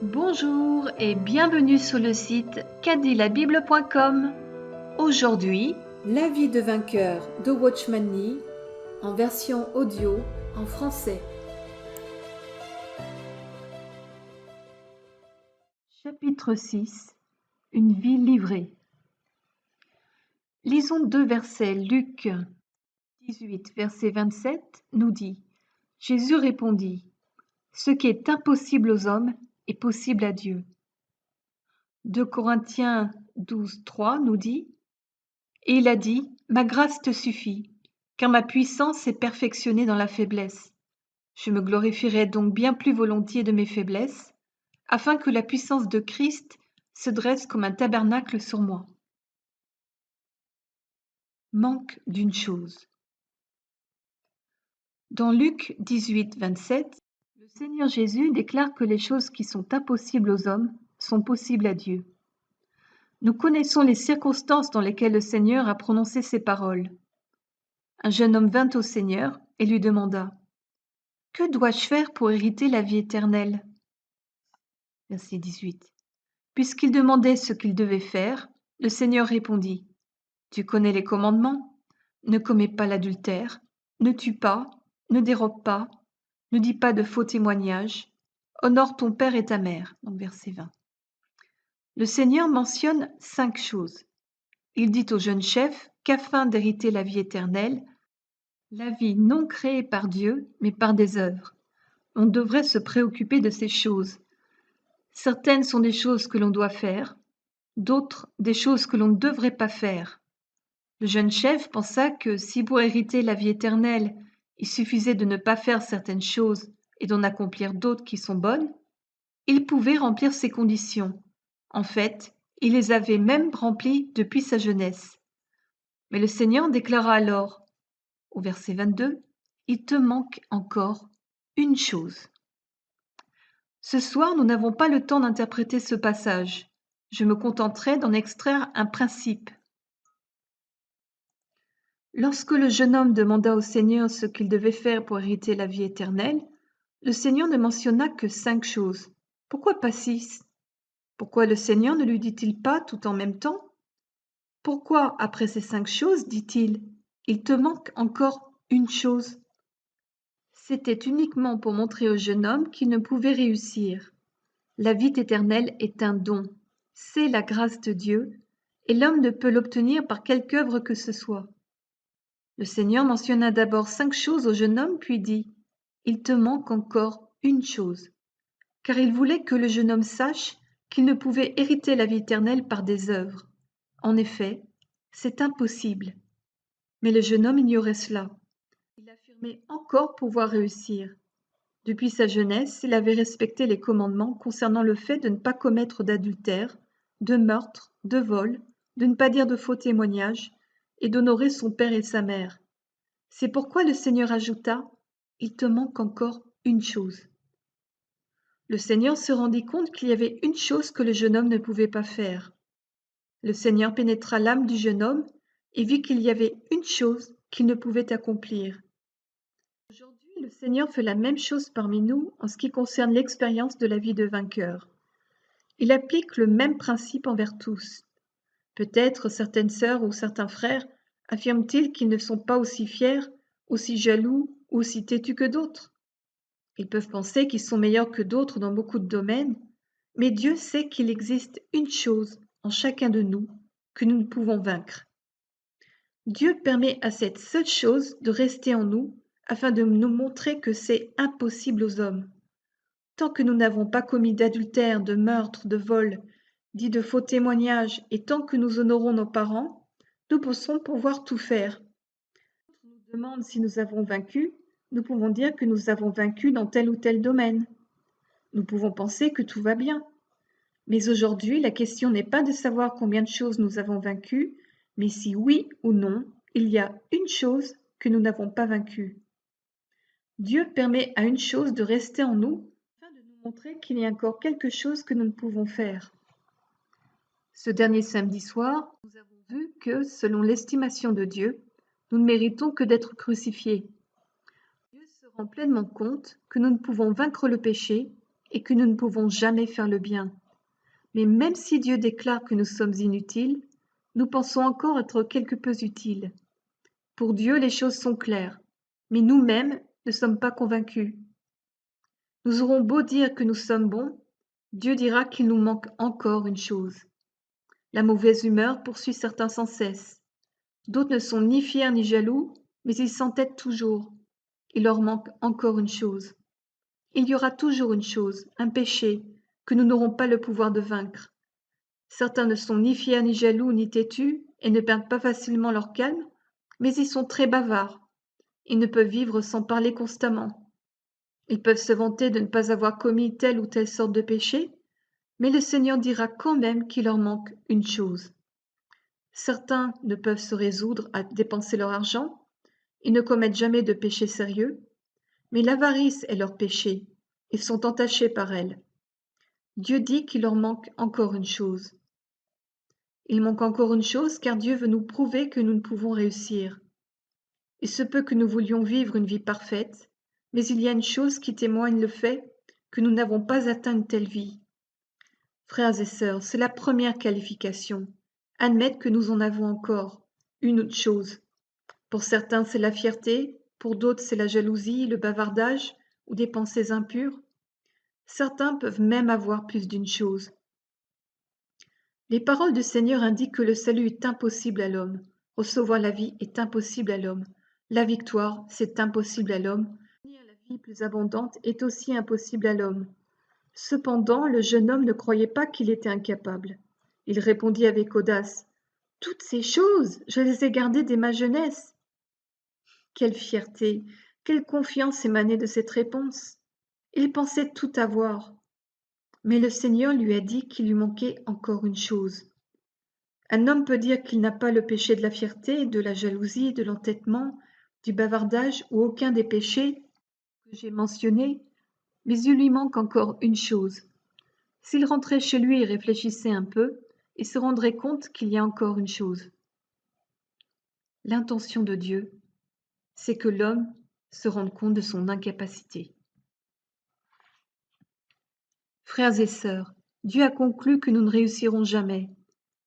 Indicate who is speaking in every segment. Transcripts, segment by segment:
Speaker 1: Bonjour et bienvenue sur le site quatditlabible.com. Aujourd'hui,
Speaker 2: La vie de vainqueur de Watchman Nee en version audio en français.
Speaker 1: chapitre 6, une vie livrée. Lisons deux versets. Luc 18, verset 27 nous dit: Jésus répondit: Ce qui est impossible aux hommes est possible à Dieu. 2 Corinthiens 12, 3 nous dit: Et il a dit: Ma grâce te suffit, car ma puissance est perfectionnée dans la faiblesse. Je me glorifierai donc bien plus volontiers de mes faiblesses, afin que la puissance de Christ se dresse comme un tabernacle sur moi. Manque d'une chose. Dans Luc 18, 27, le Seigneur Jésus déclare que les choses qui sont impossibles aux hommes sont possibles à Dieu. Nous connaissons les circonstances dans lesquelles le Seigneur a prononcé ces paroles. Un jeune homme vint au Seigneur et lui demanda: Que dois-je faire pour hériter la vie éternelle? Verset 18. Puisqu'il demandait ce qu'il devait faire, le Seigneur répondit: Tu connais les commandements. Ne commets pas l'adultère, ne tue pas, ne dérobe pas, ne dis pas de faux témoignages, honore ton père et ta mère. Donc verset 20. Le Seigneur mentionne 5 choses. Il dit au jeune chef qu'afin d'hériter la vie éternelle, la vie non créée par Dieu, mais par des œuvres, on devrait se préoccuper de ces choses. Certaines sont des choses que l'on doit faire, d'autres des choses que l'on ne devrait pas faire. Le jeune chef pensa que si pour hériter la vie éternelle, il suffisait de ne pas faire certaines choses et d'en accomplir d'autres qui sont bonnes, il pouvait remplir ces conditions. En fait, il les avait même remplies depuis sa jeunesse. Mais le Seigneur déclara alors, au verset 22, « Il te manque encore une chose. » Ce soir, nous n'avons pas le temps d'interpréter ce passage. Je me contenterai d'en extraire un principe. Lorsque le jeune homme demanda au Seigneur ce qu'il devait faire pour hériter la vie éternelle, le Seigneur ne mentionna que 5 choses. Pourquoi pas 6? Pourquoi le Seigneur ne lui dit-il pas tout en même temps? Pourquoi, après ces 5 choses, dit-il, il te manque encore une chose? C'était uniquement pour montrer au jeune homme qu'il ne pouvait réussir. La vie éternelle est un don, c'est la grâce de Dieu, et l'homme ne peut l'obtenir par quelque œuvre que ce soit. Le Seigneur mentionna d'abord 5 choses au jeune homme, puis dit: « Il te manque encore une chose. » Car il voulait que le jeune homme sache qu'il ne pouvait hériter la vie éternelle par des œuvres. En effet, c'est impossible. Mais le jeune homme ignorait cela. Il affirmait encore pouvoir réussir. Depuis sa jeunesse, il avait respecté les commandements concernant le fait de ne pas commettre d'adultère, de meurtre, de vol, de ne pas dire de faux témoignages, et d'honorer son père et sa mère. C'est pourquoi le Seigneur ajouta: « Il te manque encore une chose. » Le Seigneur se rendit compte qu'il y avait une chose que le jeune homme ne pouvait pas faire. Le Seigneur pénétra l'âme du jeune homme et vit qu'il y avait une chose qu'il ne pouvait accomplir. Aujourd'hui, le Seigneur fait la même chose parmi nous en ce qui concerne l'expérience de la vie de vainqueur. Il applique le même principe envers tous. Peut-être certaines sœurs ou certains frères affirment-ils qu'ils ne sont pas aussi fiers, aussi jaloux ou aussi têtus que d'autres. Ils peuvent penser qu'ils sont meilleurs que d'autres dans beaucoup de domaines, mais Dieu sait qu'il existe une chose en chacun de nous que nous ne pouvons vaincre. Dieu permet à cette seule chose de rester en nous afin de nous montrer que c'est impossible aux hommes. Tant que nous n'avons pas commis d'adultère, de meurtre, de vol, dit de faux témoignages, et tant que nous honorons nos parents, nous pensons pouvoir tout faire. Quand on nous demande si nous avons vaincu, nous pouvons dire que nous avons vaincu dans tel ou tel domaine. Nous pouvons penser que tout va bien. Mais aujourd'hui, la question n'est pas de savoir combien de choses nous avons vaincues, mais si oui ou non, il y a une chose que nous n'avons pas vaincue. Dieu permet à une chose de rester en nous afin de nous montrer qu'il y a encore quelque chose que nous ne pouvons faire. Ce dernier samedi soir, nous avons vu que, selon l'estimation de Dieu, nous ne méritons que d'être crucifiés. Dieu se rend pleinement compte que nous ne pouvons vaincre le péché et que nous ne pouvons jamais faire le bien. Mais même si Dieu déclare que nous sommes inutiles, nous pensons encore être quelque peu utiles. Pour Dieu, les choses sont claires, mais nous-mêmes ne sommes pas convaincus. Nous aurons beau dire que nous sommes bons, Dieu dira qu'il nous manque encore une chose. La mauvaise humeur poursuit certains sans cesse. D'autres ne sont ni fiers ni jaloux, mais ils s'entêtent toujours. Il leur manque encore une chose. Il y aura toujours une chose, un péché, que nous n'aurons pas le pouvoir de vaincre. Certains ne sont ni fiers ni jaloux ni têtus et ne perdent pas facilement leur calme, mais ils sont très bavards. Ils ne peuvent vivre sans parler constamment. Ils peuvent se vanter de ne pas avoir commis telle ou telle sorte de péché, mais le Seigneur dira quand même qu'il leur manque une chose. Certains ne peuvent se résoudre à dépenser leur argent, ils ne commettent jamais de péché sérieux, mais l'avarice est leur péché, ils sont entachés par elle. Dieu dit qu'il leur manque encore une chose. Il manque encore une chose car Dieu veut nous prouver que nous ne pouvons réussir. Il se peut que nous voulions vivre une vie parfaite, mais il y a une chose qui témoigne le fait que nous n'avons pas atteint une telle vie. Frères et sœurs, c'est la première qualification. Admettre que nous en avons encore une autre chose. Pour certains, c'est la fierté, pour d'autres, c'est la jalousie, le bavardage ou des pensées impures. Certains peuvent même avoir plus d'une chose. Les paroles du Seigneur indiquent que le salut est impossible à l'homme. Recevoir la vie est impossible à l'homme. La victoire, c'est impossible à l'homme. Obtenir la vie plus abondante est aussi impossible à l'homme. Cependant, le jeune homme ne croyait pas qu'il était incapable. Il répondit avec audace: « Toutes ces choses, je les ai gardées dès ma jeunesse. » Quelle fierté, quelle confiance émanait de cette réponse. Il pensait tout avoir. Mais le Seigneur lui a dit qu'il lui manquait encore une chose. Un homme peut dire qu'il n'a pas le péché de la fierté, de la jalousie, de l'entêtement, du bavardage ou aucun des péchés que j'ai mentionnés, mais il lui manque encore une chose. S'il rentrait chez lui et réfléchissait un peu, il se rendrait compte qu'il y a encore une chose. L'intention de Dieu, c'est que l'homme se rende compte de son incapacité. Frères et sœurs, Dieu a conclu que nous ne réussirons jamais.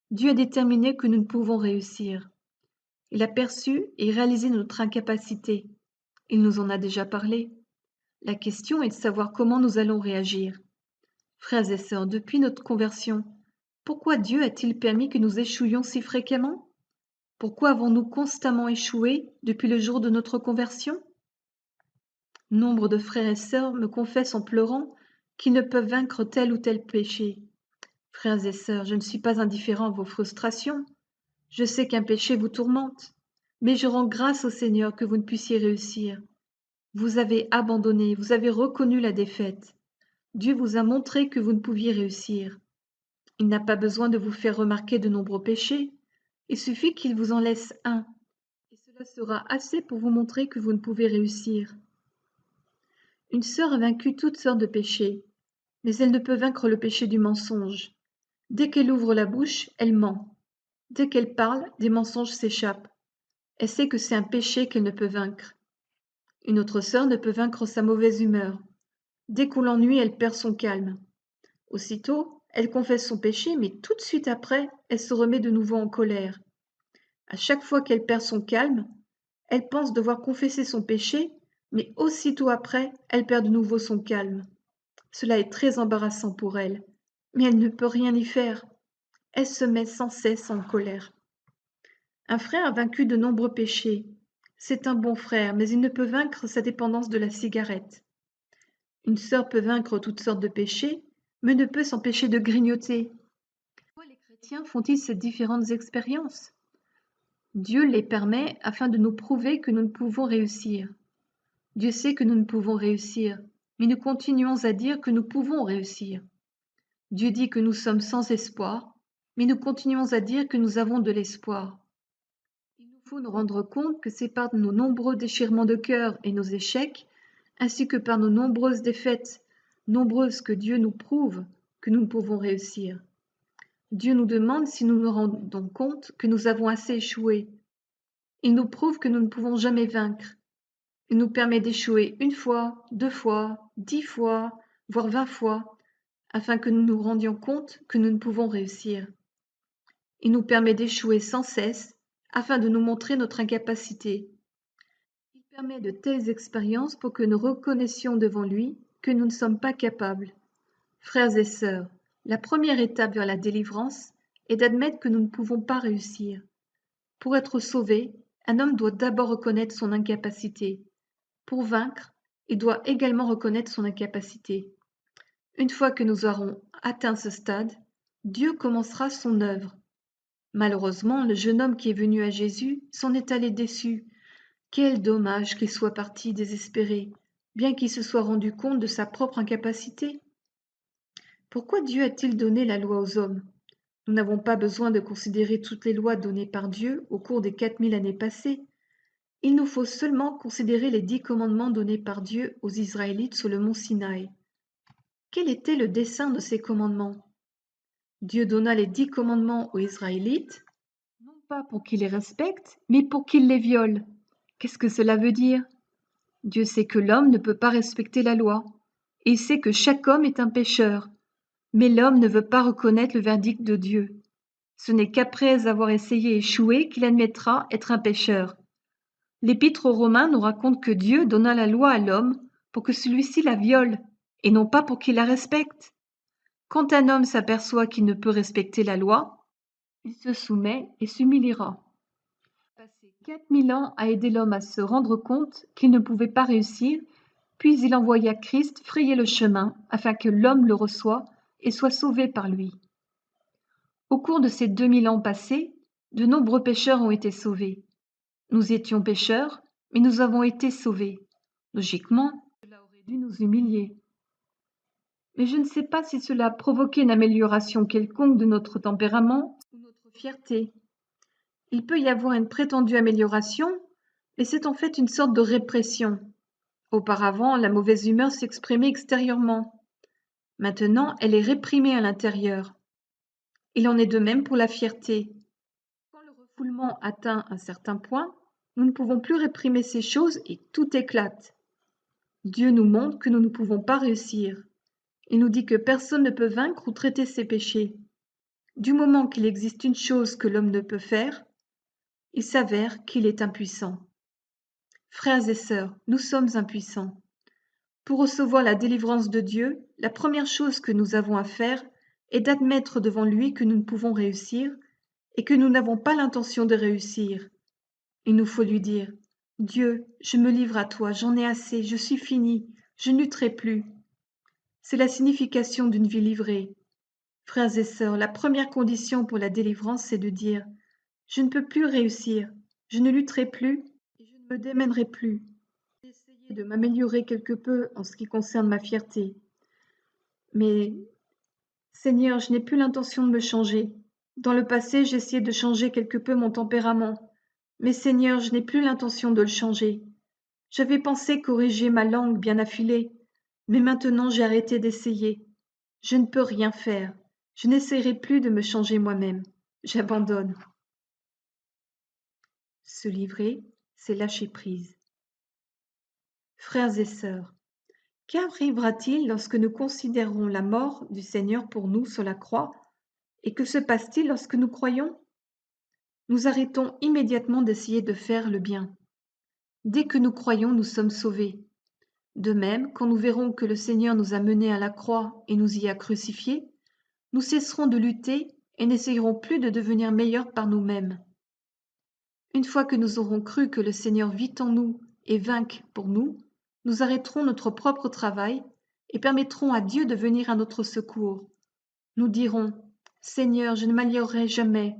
Speaker 1: Dieu a déterminé que nous ne pouvons réussir. Il a perçu et réalisé notre incapacité. Il nous en a déjà parlé. La question est de savoir comment nous allons réagir. Frères et sœurs, depuis notre conversion, pourquoi Dieu a-t-il permis que nous échouions si fréquemment? Pourquoi avons-nous constamment échoué depuis le jour de notre conversion? Nombre de frères et sœurs me confessent en pleurant qu'ils ne peuvent vaincre tel ou tel péché. Frères et sœurs, je ne suis pas indifférent à vos frustrations. Je sais qu'un péché vous tourmente, mais je rends grâce au Seigneur que vous ne puissiez réussir. Vous avez abandonné, vous avez reconnu la défaite. Dieu vous a montré que vous ne pouviez réussir. Il n'a pas besoin de vous faire remarquer de nombreux péchés. Il suffit qu'il vous en laisse un, et cela sera assez pour vous montrer que vous ne pouvez réussir. Une sœur a vaincu toutes sortes de péchés, mais elle ne peut vaincre le péché du mensonge. Dès qu'elle ouvre la bouche, elle ment. Dès qu'elle parle, des mensonges s'échappent. Elle sait que c'est un péché qu'elle ne peut vaincre. Une autre sœur ne peut vaincre sa mauvaise humeur. Dès qu'on l'ennuie, elle perd son calme. Aussitôt, elle confesse son péché, mais tout de suite après, elle se remet de nouveau en colère. À chaque fois qu'elle perd son calme, elle pense devoir confesser son péché, mais aussitôt après, elle perd de nouveau son calme. Cela est très embarrassant pour elle, mais elle ne peut rien y faire. Elle se met sans cesse en colère. Un frère a vaincu de nombreux péchés. C'est un bon frère, mais il ne peut vaincre sa dépendance de la cigarette. Une sœur peut vaincre toutes sortes de péchés, mais ne peut s'empêcher de grignoter. Pourquoi les chrétiens font-ils ces différentes expériences? Dieu les permet afin de nous prouver que nous ne pouvons réussir. Dieu sait que nous ne pouvons réussir, mais nous continuons à dire que nous pouvons réussir. Dieu dit que nous sommes sans espoir, mais nous continuons à dire que nous avons de l'espoir. Il nous faut nous rendre compte que c'est par nos nombreux déchirements de cœur et nos échecs, ainsi que par nos nombreuses défaites, nombreuses que Dieu nous prouve que nous pouvons réussir. Dieu nous demande si nous nous rendons compte que nous avons assez échoué. Il nous prouve que nous ne pouvons jamais vaincre. Il nous permet d'échouer une fois, 2 fois, 10 fois, voire 20 fois, afin que nous nous rendions compte que nous ne pouvons réussir. Il nous permet d'échouer sans cesse, afin de nous montrer notre incapacité. Il permet de telles expériences pour que nous reconnaissions devant lui que nous ne sommes pas capables. Frères et sœurs, la première étape vers la délivrance est d'admettre que nous ne pouvons pas réussir. Pour être sauvé, un homme doit d'abord reconnaître son incapacité. Pour vaincre, il doit également reconnaître son incapacité. Une fois que nous aurons atteint ce stade, Dieu commencera son œuvre. Malheureusement, le jeune homme qui est venu à Jésus s'en est allé déçu. Quel dommage qu'il soit parti désespéré, bien qu'il se soit rendu compte de sa propre incapacité. Pourquoi Dieu a-t-il donné la loi aux hommes? Nous n'avons pas besoin de considérer toutes les lois données par Dieu au cours des 4000 années passées. Il nous faut seulement considérer les 10 commandements donnés par Dieu aux Israélites sur le mont Sinaï. Quel était le dessein de ces commandements? Dieu donna les 10 commandements aux Israélites, non pas pour qu'ils les respectent, mais pour qu'ils les violent. Qu'est-ce que cela veut dire? Dieu sait que l'homme ne peut pas respecter la loi, et il sait que chaque homme est un pécheur. Mais l'homme ne veut pas reconnaître le verdict de Dieu. Ce n'est qu'après avoir essayé et échoué qu'il admettra être un pécheur. L'Épître aux Romains nous raconte que Dieu donna la loi à l'homme pour que celui-ci la viole, et non pas pour qu'il la respecte. Quand un homme s'aperçoit qu'il ne peut respecter la loi, il se soumet et s'humiliera. Il a passé 4000 ans à aider l'homme à se rendre compte qu'il ne pouvait pas réussir, puis il envoya Christ frayer le chemin afin que l'homme le reçoive et soit sauvé par lui. Au cours de ces 2000 ans passés, de nombreux pécheurs ont été sauvés. Nous étions pécheurs, mais nous avons été sauvés. Logiquement, cela aurait dû nous humilier. Mais je ne sais pas si cela a provoqué une amélioration quelconque de notre tempérament ou notre fierté. Il peut y avoir une prétendue amélioration, mais c'est en fait une sorte de répression. Auparavant, la mauvaise humeur s'exprimait extérieurement. Maintenant, elle est réprimée à l'intérieur. Il en est de même pour la fierté. Quand le refoulement atteint un certain point, nous ne pouvons plus réprimer ces choses et tout éclate. Dieu nous montre que nous ne pouvons pas réussir. Il nous dit que personne ne peut vaincre ou traiter ses péchés. Du moment qu'il existe une chose que l'homme ne peut faire, il s'avère qu'il est impuissant. Frères et sœurs, nous sommes impuissants. Pour recevoir la délivrance de Dieu, la première chose que nous avons à faire est d'admettre devant lui que nous ne pouvons réussir et que nous n'avons pas l'intention de réussir. Il nous faut lui dire « Dieu, je me livre à toi, j'en ai assez, je suis fini, je ne lutterai plus. » C'est la signification d'une vie livrée. Frères et sœurs, la première condition pour la délivrance, c'est de dire « Je ne peux plus réussir, je ne lutterai plus et je ne me démènerai plus. » J'ai essayé de m'améliorer quelque peu en ce qui concerne ma fierté. Mais, Seigneur, je n'ai plus l'intention de me changer. Dans le passé, j'ai essayé de changer quelque peu mon tempérament. Mais Seigneur, je n'ai plus l'intention de le changer. J'avais pensé corriger ma langue bien affilée, mais maintenant j'ai arrêté d'essayer. Je ne peux rien faire. Je n'essaierai plus de me changer moi-même. J'abandonne. Se livrer, c'est lâcher prise. Frères et sœurs, qu'arrivera-t-il lorsque nous considérons la mort du Seigneur pour nous sur la croix, et que se passe-t-il lorsque nous croyons? Nous arrêtons immédiatement d'essayer de faire le bien. Dès que nous croyons, nous sommes sauvés. De même, quand nous verrons que le Seigneur nous a menés à la croix et nous y a crucifiés, nous cesserons de lutter et n'essayerons plus de devenir meilleurs par nous-mêmes. Une fois que nous aurons cru que le Seigneur vit en nous et vainque pour nous, nous arrêterons notre propre travail et permettrons à Dieu de venir à notre secours. Nous dirons « Seigneur, je ne m'améliorerai jamais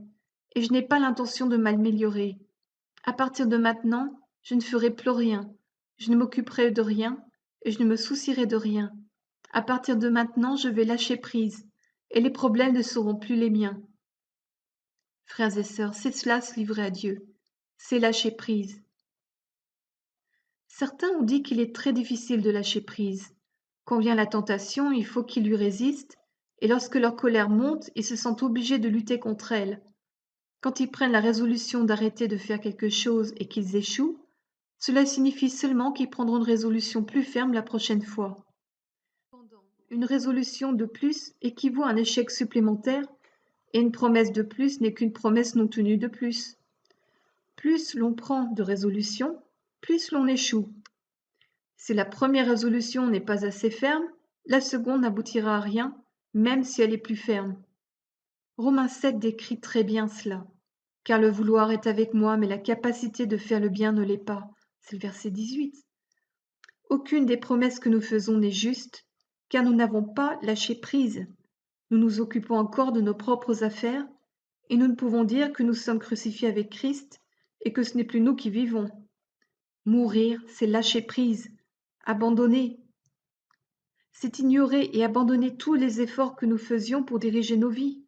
Speaker 1: et je n'ai pas l'intention de m'améliorer. À partir de maintenant, je ne ferai plus rien, je ne m'occuperai de rien et je ne me soucierai de rien. À partir de maintenant, je vais lâcher prise et les problèmes ne seront plus les miens. » Frères et sœurs, c'est cela se livrer à Dieu, c'est lâcher prise. Certains ont dit qu'il est très difficile de lâcher prise. Quand vient la tentation, il faut qu'ils lui résistent, et lorsque leur colère monte, ils se sentent obligés de lutter contre elle. Quand ils prennent la résolution d'arrêter de faire quelque chose et qu'ils échouent, cela signifie seulement qu'ils prendront une résolution plus ferme la prochaine fois. Cependant, Une résolution de plus équivaut à un échec supplémentaire, et une promesse de plus n'est qu'une promesse non tenue de plus. Plus l'on prend de résolutions, plus l'on échoue. Si la première résolution n'est pas assez ferme, la seconde n'aboutira à rien, même si elle est plus ferme. Romains 7 décrit très bien cela. Car le vouloir est avec moi, mais la capacité de faire le bien ne l'est pas. C'est le verset 18. Aucune des promesses que nous faisons n'est juste, car nous n'avons pas lâché prise. Nous nous occupons encore de nos propres affaires, et nous ne pouvons dire que nous sommes crucifiés avec Christ et que ce n'est plus nous qui vivons. Mourir, c'est lâcher prise, abandonner. C'est ignorer et abandonner tous les efforts que nous faisions pour diriger nos vies.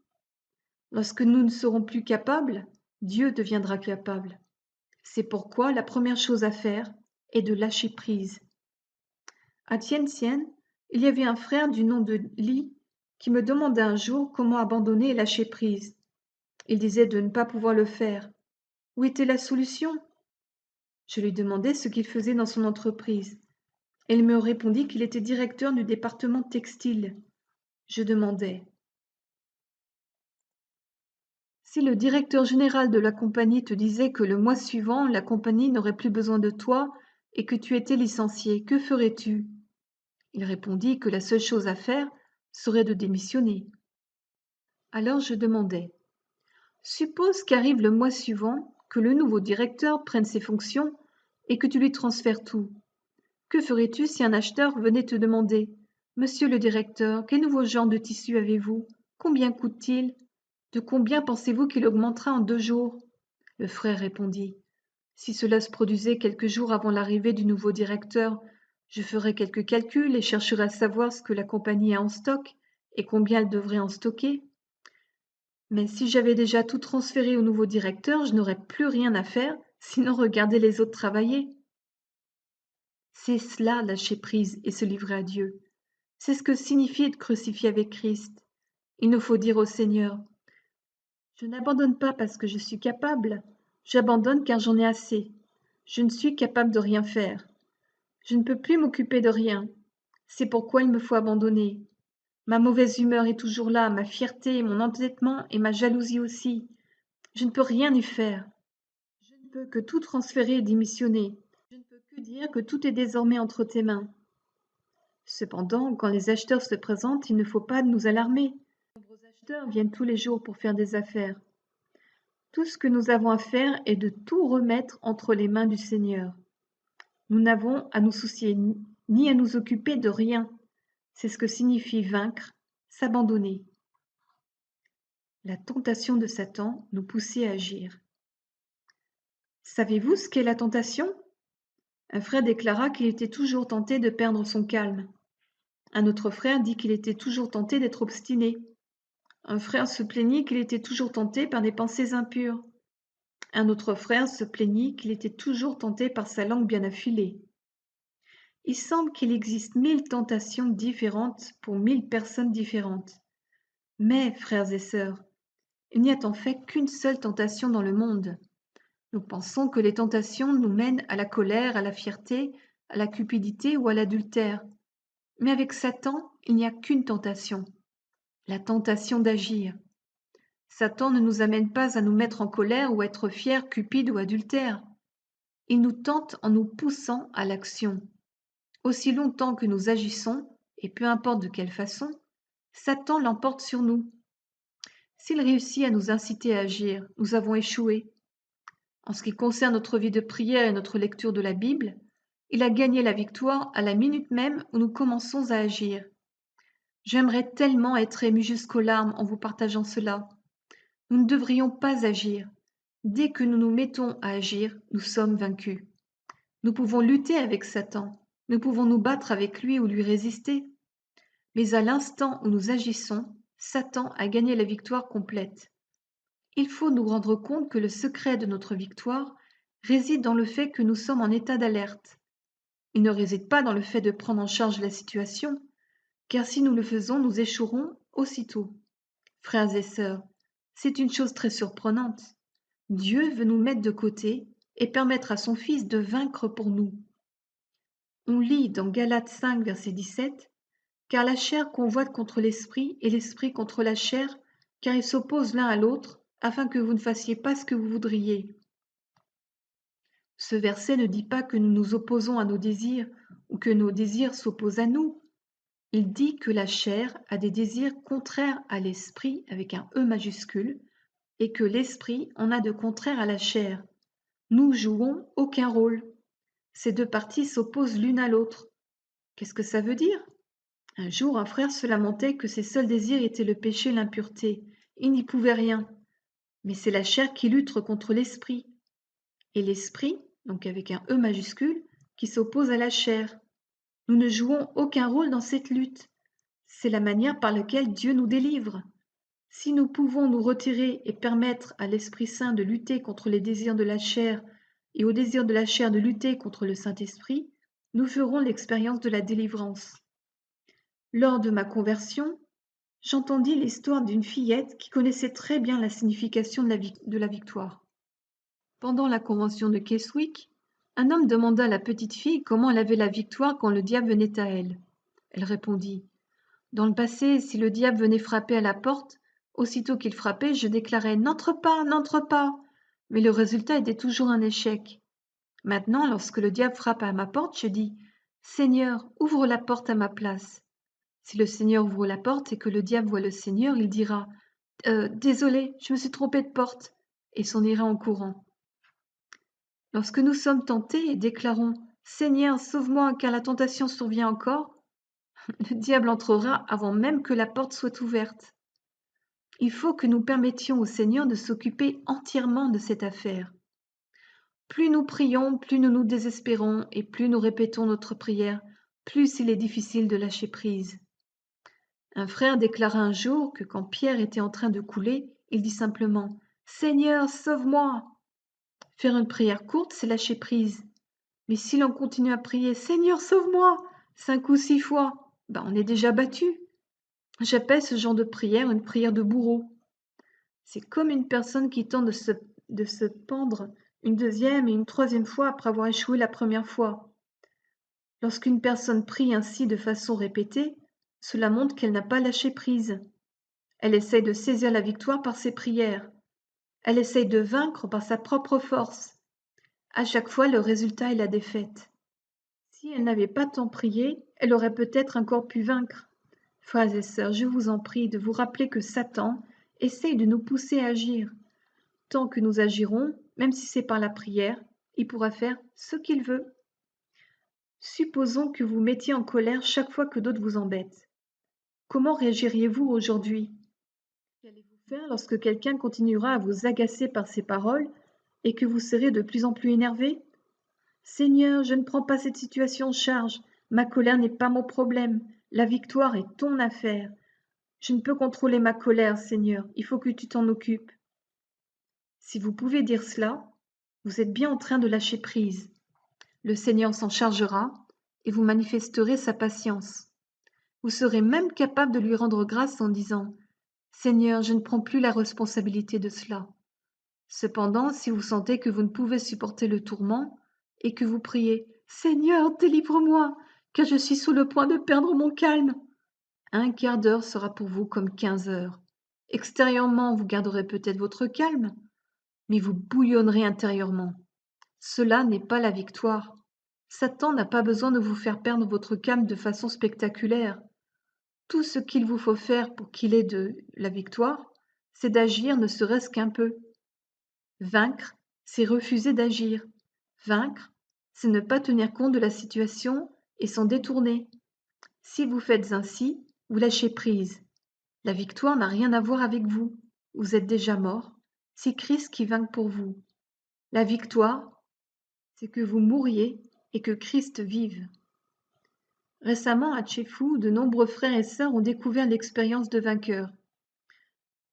Speaker 1: Lorsque nous ne serons plus capables, Dieu deviendra capable. C'est pourquoi la première chose à faire est de lâcher prise. À Tien-Tien, il y avait un frère du nom de Li qui me demanda un jour comment abandonner et lâcher prise. Il disait de ne pas pouvoir le faire. Où était la solution? Je lui demandai ce qu'il faisait dans son entreprise. Il me répondit qu'il était directeur du département textile. Je demandai: si le directeur général de la compagnie te disait que le mois suivant, la compagnie n'aurait plus besoin de toi et que tu étais licencié, que ferais-tu? Il répondit que la seule chose à faire serait de démissionner. Alors je demandai: suppose qu'arrive le mois suivant, que le nouveau directeur prenne ses fonctions et que tu lui transfères tout. Que ferais-tu si un acheteur venait te demander: Monsieur le directeur, quel nouveau genre de tissu avez-vous? Combien coûte-t-il? De combien pensez-vous qu'il augmentera en 2 jours? Le frère répondit: si cela se produisait quelques jours avant l'arrivée du nouveau directeur, je ferais quelques calculs et chercherais à savoir ce que la compagnie a en stock et combien elle devrait en stocker. Mais si j'avais déjà tout transféré au nouveau directeur, je n'aurais plus rien à faire, sinon regarder les autres travailler. C'est cela, lâcher prise et se livrer à Dieu. C'est ce que signifie être crucifié avec Christ. Il nous faut dire au Seigneur: je n'abandonne pas parce que je suis capable, j'abandonne car j'en ai assez. Je ne suis capable de rien faire. Je ne peux plus m'occuper de rien. C'est pourquoi il me faut abandonner. Ma mauvaise humeur est toujours là, ma fierté, mon entêtement et ma jalousie aussi. Je ne peux rien y faire. Je ne peux que tout transférer et démissionner. Je ne peux que dire que tout est désormais entre tes mains. Cependant, quand les acheteurs se présentent, il ne faut pas nous alarmer. De nombreux acheteurs viennent tous les jours pour faire des affaires. Tout ce que nous avons à faire est de tout remettre entre les mains du Seigneur. Nous n'avons à nous soucier ni à nous occuper de rien. C'est ce que signifie vaincre, s'abandonner. La tentation de Satan nous poussait à agir. Savez-vous ce qu'est la tentation? Un frère déclara qu'il était toujours tenté de perdre son calme. Un autre frère dit qu'il était toujours tenté d'être obstiné. Un frère se plaignit qu'il était toujours tenté par des pensées impures. Un autre frère se plaignit qu'il était toujours tenté par sa langue bien affilée. Il semble qu'il existe 1000 tentations différentes pour 1000 personnes différentes. Mais, frères et sœurs, il n'y a en fait qu'une seule tentation dans le monde. Nous pensons que les tentations nous mènent à la colère, à la fierté, à la cupidité ou à l'adultère. Mais avec Satan, il n'y a qu'une tentation, la tentation d'agir. Satan ne nous amène pas à nous mettre en colère ou à être fiers, cupides ou adultères. Il nous tente en nous poussant à l'action. Aussi longtemps que nous agissons, et peu importe de quelle façon, Satan l'emporte sur nous. S'il réussit à nous inciter à agir, nous avons échoué. En ce qui concerne notre vie de prière et notre lecture de la Bible, il a gagné la victoire à la minute même où nous commençons à agir. J'aimerais tellement être ému jusqu'aux larmes en vous partageant cela. Nous ne devrions pas agir. Dès que nous nous mettons à agir, nous sommes vaincus. Nous pouvons lutter avec Satan, nous pouvons nous battre avec lui ou lui résister. Mais à l'instant où nous agissons, Satan a gagné la victoire complète. Il faut nous rendre compte que le secret de notre victoire réside dans le fait que nous sommes en état d'alerte. Il ne réside pas dans le fait de prendre en charge la situation, car si nous le faisons, nous échouerons aussitôt. Frères et sœurs, c'est une chose très surprenante. Dieu veut nous mettre de côté et permettre à son Fils de vaincre pour nous. On lit dans Galates 5, verset 17, Car la chair convoite contre l'esprit et l'esprit contre la chair, car ils s'opposent l'un à l'autre, afin que vous ne fassiez pas ce que vous voudriez. Ce verset ne dit pas que nous nous opposons à nos désirs ou que nos désirs s'opposent à nous. Il dit que la chair a des désirs contraires à l'esprit avec un E majuscule et que l'esprit en a de contraires à la chair. Nous jouons aucun rôle. Ces deux parties s'opposent l'une à l'autre. Qu'est-ce que ça veut dire? Un jour, un frère se lamentait que ses seuls désirs étaient le péché et l'impureté. Il n'y pouvait rien. Mais c'est la chair qui lutte contre l'esprit. Et l'esprit, donc avec un E majuscule, qui s'oppose à la chair. Nous ne jouons aucun rôle dans cette lutte. C'est la manière par laquelle Dieu nous délivre. Si nous pouvons nous retirer et permettre à l'Esprit Saint de lutter contre les désirs de la chair et au désir de la chair de lutter contre le Saint-Esprit, nous ferons l'expérience de la délivrance. Lors de ma conversion, j'entendis l'histoire d'une fillette qui connaissait très bien la signification de la victoire. Pendant la convention de Keswick, un homme demanda à la petite fille comment elle avait la victoire quand le diable venait à elle. Elle répondit: « Dans le passé, si le diable venait frapper à la porte, aussitôt qu'il frappait, je déclarais: n'entre pas, n'entre pas. Mais le résultat était toujours un échec. Maintenant, lorsque le diable frappe à ma porte, je dis: Seigneur, ouvre la porte à ma place. Si le Seigneur ouvre la porte et que le diable voit le Seigneur, il dira: Désolé, je me suis trompé de porte, et s'en ira en courant. Lorsque nous sommes tentés et déclarons: Seigneur, sauve-moi, car la tentation survient encore, le diable entrera avant même que la porte soit ouverte. Il faut que nous permettions au Seigneur de s'occuper entièrement de cette affaire. Plus nous prions, plus nous nous désespérons et plus nous répétons notre prière, plus il est difficile de lâcher prise. Un frère déclara un jour que quand Pierre était en train de couler, il dit simplement: « Seigneur, sauve-moi !» Faire une prière courte, c'est lâcher prise. Mais si l'on continue à prier « Seigneur, sauve-moi !» 5 ou 6 fois, on est déjà battu. J'appelle ce genre de prière une prière de bourreau. C'est comme une personne qui tente de se pendre une deuxième et une troisième fois après avoir échoué la première fois. Lorsqu'une personne prie ainsi de façon répétée, cela montre qu'elle n'a pas lâché prise. Elle essaye de saisir la victoire par ses prières. Elle essaye de vaincre par sa propre force. À chaque fois, le résultat est la défaite. Si elle n'avait pas tant prié, elle aurait peut-être encore pu vaincre. Frères et sœurs, je vous en prie de vous rappeler que Satan essaye de nous pousser à agir. Tant que nous agirons, même si c'est par la prière, il pourra faire ce qu'il veut. Supposons que vous mettiez en colère chaque fois que d'autres vous embêtent. Comment réagiriez-vous aujourd'hui? Qu'allez-vous faire lorsque quelqu'un continuera à vous agacer par ses paroles et que vous serez de plus en plus énervé? Seigneur, je ne prends pas cette situation en charge. Ma colère n'est pas mon problème. La victoire est ton affaire. Je ne peux contrôler ma colère, Seigneur. Il faut que tu t'en occupes. Si vous pouvez dire cela, vous êtes bien en train de lâcher prise. Le Seigneur s'en chargera et vous manifesterez sa patience. Vous serez même capable de lui rendre grâce en disant: « Seigneur, je ne prends plus la responsabilité de cela. » Cependant, si vous sentez que vous ne pouvez supporter le tourment et que vous priez: « Seigneur, délivre-moi, car je suis sous le point de perdre mon calme », un quart d'heure sera pour vous comme 15 heures. Extérieurement, vous garderez peut-être votre calme, mais vous bouillonnerez intérieurement. Cela n'est pas la victoire. Satan n'a pas besoin de vous faire perdre votre calme de façon spectaculaire. Tout ce qu'il vous faut faire pour qu'il ait de la victoire, c'est d'agir ne serait-ce qu'un peu. Vaincre, c'est refuser d'agir. Vaincre, c'est ne pas tenir compte de la situation et s'en détourner. Si vous faites ainsi, vous lâchez prise. La victoire n'a rien à voir avec vous. Vous êtes déjà mort. C'est Christ qui vainc pour vous. La victoire, c'est que vous mouriez et que Christ vive. Récemment, à Tchéfou, de nombreux frères et sœurs ont découvert l'expérience de vainqueur.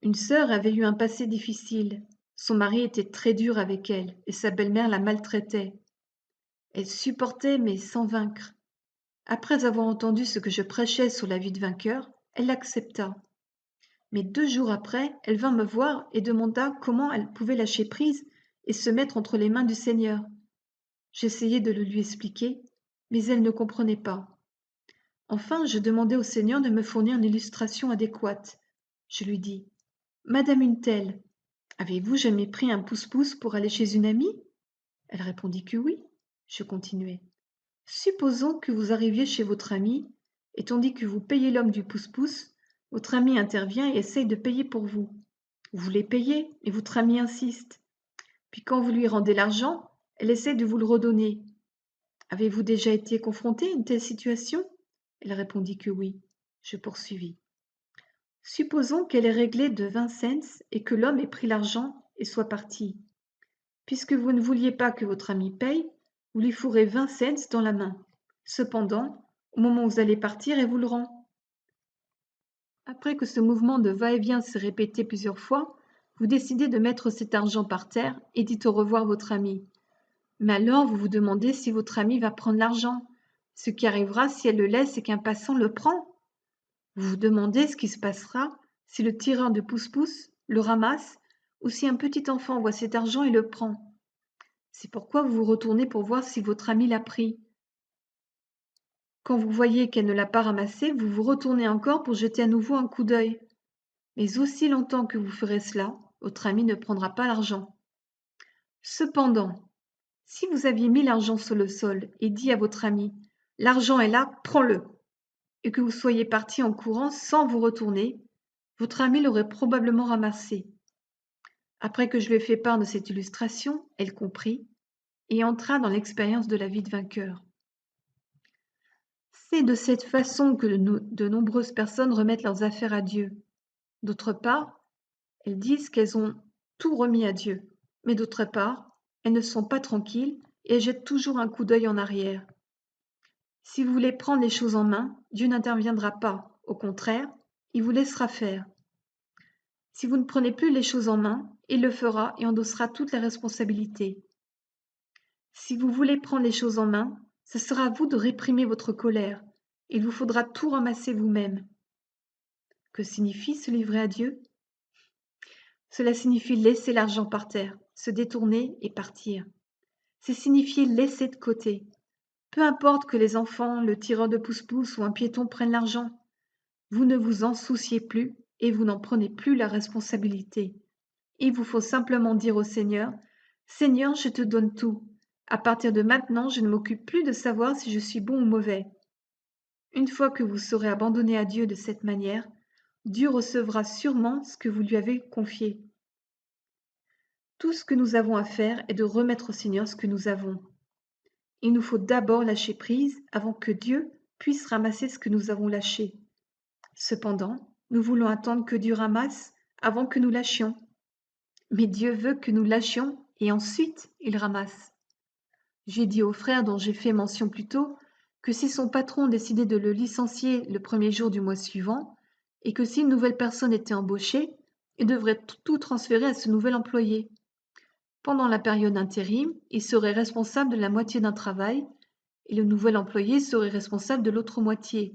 Speaker 1: Une sœur avait eu un passé difficile. Son mari était très dur avec elle et sa belle-mère la maltraitait. Elle supportait mais sans vaincre. Après avoir entendu ce que je prêchais sur la vie de vainqueur, elle l'accepta. Mais 2 jours après, elle vint me voir et demanda comment elle pouvait lâcher prise et se mettre entre les mains du Seigneur. J'essayai de le lui expliquer, mais elle ne comprenait pas. Enfin, je demandai au Seigneur de me fournir une illustration adéquate. Je lui dis: Madame une telle, avez-vous jamais pris un pouce-pouce pour aller chez une amie? Elle répondit que oui. Je continuai: Supposons que vous arriviez chez votre amie, et tandis que vous payez l'homme du pouce-pouce, votre ami intervient et essaye de payer pour vous. Vous voulez payer, et votre amie insiste. Puis quand vous lui rendez l'argent, elle essaie de vous le redonner. Avez-vous déjà été confronté à une telle situation? Elle répondit que oui. Je poursuivis: Supposons qu'elle ait réglé de 20 cents et que l'homme ait pris l'argent et soit parti. Puisque vous ne vouliez pas que votre ami paye, vous lui fourrez 20 cents dans la main. Cependant, au moment où vous allez partir, elle vous le rend. Après que ce mouvement de va-et-vient s'est répété plusieurs fois, vous décidez de mettre cet argent par terre et dites au revoir à votre ami. Mais alors vous vous demandez si votre ami va prendre l'argent, ce qui arrivera si elle le laisse et qu'un passant le prend. Vous vous demandez ce qui se passera si le tireur de pouce-pouce le ramasse ou si un petit enfant voit cet argent et le prend. C'est pourquoi vous vous retournez pour voir si votre ami l'a pris. Quand vous voyez qu'elle ne l'a pas ramassé, vous vous retournez encore pour jeter à nouveau un coup d'œil. Mais aussi longtemps que vous ferez cela, votre ami ne prendra pas l'argent. Cependant, si vous aviez mis l'argent sur le sol et dit à votre ami: L'argent est là, prends-le, et que vous soyez parti en courant sans vous retourner, votre ami l'aurait probablement ramassé. Après que je lui ai fait part de cette illustration, elle comprit et entra dans l'expérience de la vie de vainqueur. C'est de cette façon que de nombreuses personnes remettent leurs affaires à Dieu. D'autre part, elles disent qu'elles ont tout remis à Dieu, mais d'autre part, elles ne sont pas tranquilles et elles jettent toujours un coup d'œil en arrière. Si vous voulez prendre les choses en main, Dieu n'interviendra pas. Au contraire, il vous laissera faire. Si vous ne prenez plus les choses en main, il le fera et endossera toutes les responsabilités. Si vous voulez prendre les choses en main, ce sera à vous de réprimer votre colère. Il vous faudra tout ramasser vous-même. Que signifie se livrer à Dieu? Cela signifie laisser l'argent par terre, se détourner et partir. C'est signifier laisser de côté. Peu importe que les enfants, le tireur de pouce-pouce ou un piéton prennent l'argent, vous ne vous en souciez plus et vous n'en prenez plus la responsabilité. Il vous faut simplement dire au Seigneur: Seigneur, je te donne tout. À partir de maintenant, je ne m'occupe plus de savoir si je suis bon ou mauvais. Une fois que vous serez abandonné à Dieu de cette manière, Dieu recevra sûrement ce que vous lui avez confié. Tout ce que nous avons à faire est de remettre au Seigneur ce que nous avons. Il nous faut d'abord lâcher prise avant que Dieu puisse ramasser ce que nous avons lâché. Cependant, nous voulons attendre que Dieu ramasse avant que nous lâchions. Mais Dieu veut que nous lâchions et ensuite il ramasse. J'ai dit au frère dont j'ai fait mention plus tôt que si son patron décidait de le licencier le premier jour du mois suivant et que si une nouvelle personne était embauchée, il devrait tout transférer à ce nouvel employé. Pendant la période intérim, il serait responsable de la moitié d'un travail et le nouvel employé serait responsable de l'autre moitié.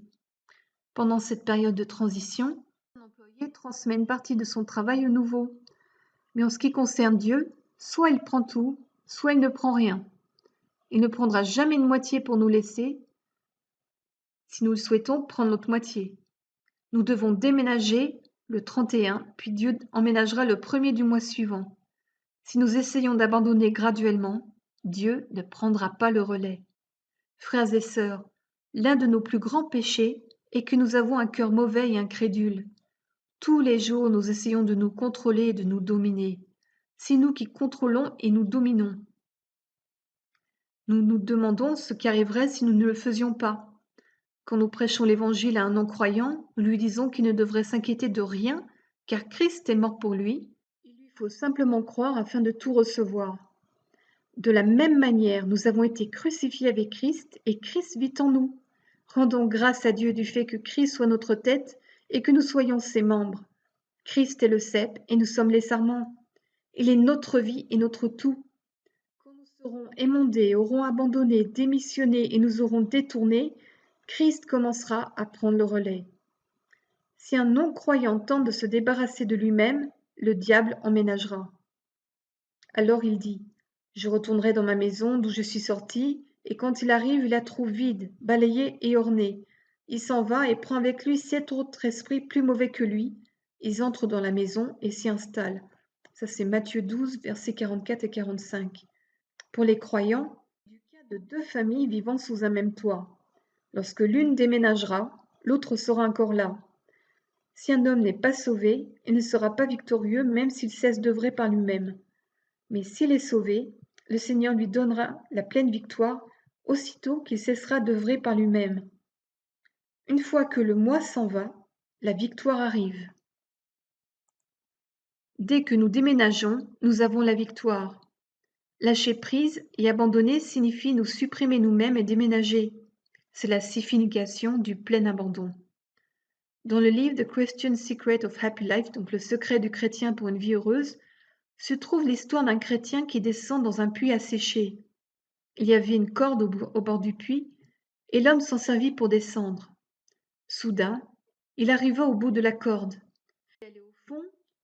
Speaker 1: Pendant cette période de transition, l'employé transmet une partie de son travail au nouveau. Mais en ce qui concerne Dieu, soit il prend tout, soit il ne prend rien. Il ne prendra jamais une moitié pour nous laisser, si nous le souhaitons, prendre notre moitié. Nous devons déménager le 31, puis Dieu emménagera le premier du mois suivant. Si nous essayons d'abandonner graduellement, Dieu ne prendra pas le relais. Frères et sœurs, l'un de nos plus grands péchés est que nous avons un cœur mauvais et incrédule. Tous les jours, nous essayons de nous contrôler et de nous dominer. C'est nous qui contrôlons et nous dominons. Nous nous demandons ce qui arriverait si nous ne le faisions pas. Quand nous prêchons l'Évangile à un non-croyant, nous lui disons qu'il ne devrait s'inquiéter de rien, car Christ est mort pour lui. Il lui faut simplement croire afin de tout recevoir. De la même manière, nous avons été crucifiés avec Christ et Christ vit en nous. Rendons grâce à Dieu du fait que Christ soit notre tête et que nous soyons ses membres. Christ est le cep et nous sommes les sarments. Il est notre vie et notre tout. Quand nous serons émondés, aurons abandonné, démissionné et nous aurons détourné, Christ commencera à prendre le relais. Si un non-croyant tente de se débarrasser de lui-même, le diable emménagera. Alors il dit: Je retournerai dans ma maison d'où je suis sorti, et quand il arrive, il la trouve vide, balayée et ornée. Il s'en va et prend avec lui 7 autres esprits plus mauvais que lui. Ils entrent dans la maison et s'y installent. Ça, c'est Matthieu 12, versets 44 et 45. Pour les croyants, il y a du cas de 2 familles vivant sous un même toit. Lorsque l'une déménagera, l'autre sera encore là. Si un homme n'est pas sauvé, il ne sera pas victorieux même s'il cesse d'œuvrer par lui-même. Mais s'il est sauvé, le Seigneur lui donnera la pleine victoire aussitôt qu'il cessera d'œuvrer par lui-même. Une fois que le moi s'en va, la victoire arrive. Dès que nous déménageons, nous avons la victoire. Lâcher prise et abandonner signifie nous supprimer nous-mêmes et déménager. C'est la signification du plein abandon. Dans le livre The Christian Secret of Happy Life, donc le secret du chrétien pour une vie heureuse, se trouve l'histoire d'un chrétien qui descend dans un puits asséché. Il y avait une corde au bord du puits, et l'homme s'en servit pour descendre. Soudain, il arriva au bout de la corde. Il allait au fond,